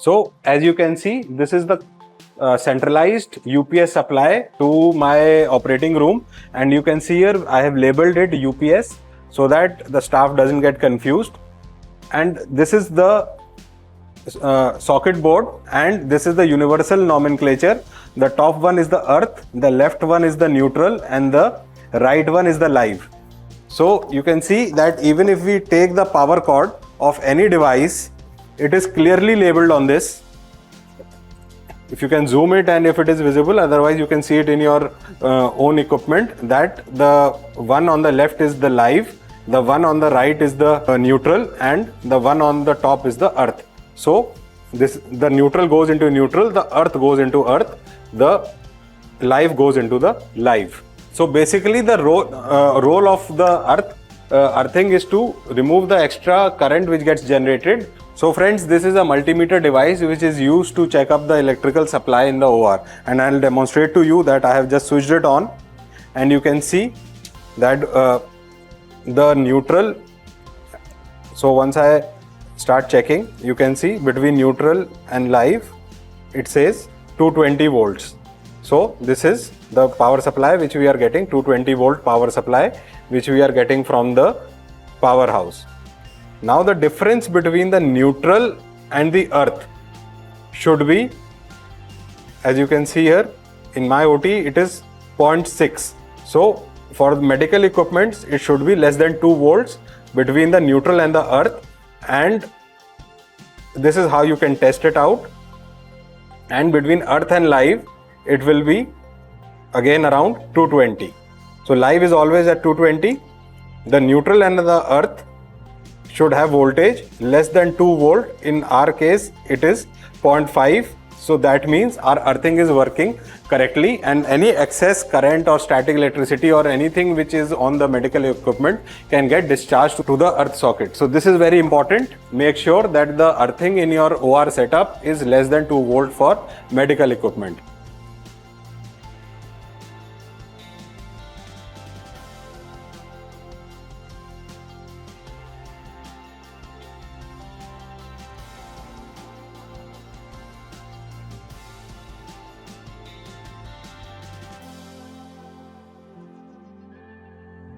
So as you can see, this is the centralized UPS supply to my operating room, and you can see here I have labeled it UPS so that the staff doesn't get confused. And this is the socket board, and this is the universal nomenclature. The top one is the earth, the left one is the neutral, and the right one is the live. So you can see that even if we take the power cord of any device, it is clearly labeled on this. If you can zoom it and if it is visible, otherwise you can see it in your own equipment, that the one on the left is the live, the one on the right is the neutral, and the one on the top is the earth. So the neutral goes into neutral, the earth goes into earth, the live goes into the live. So basically the role of the earthing is to remove the extra current which gets generated. So friends, this is a multimeter device which is used to check up the electrical supply in the OR, and I'll demonstrate to you that I have just switched it on, and you can see that the neutral. So once I start checking, you can see between neutral and live it says 220 volts. So this is the power supply which we are getting, 220 volt power supply which we are getting from the powerhouse. Now the difference between the neutral and the earth should be, as you can see here in my OT, it is 0.6. So for medical equipments it should be less than 2 volts between the neutral and the earth, and this is how you can test it out. And between earth and live it will be again around 220. So live is always at 220. The neutral and the earth should have voltage less than 2 volt. In our case it is 0.5. So that means our earthing is working correctly, and any excess current or static electricity or anything which is on the medical equipment can get discharged to the earth socket. So this is very important. Make sure that the earthing in your OR setup is less than 2 volt for medical equipment.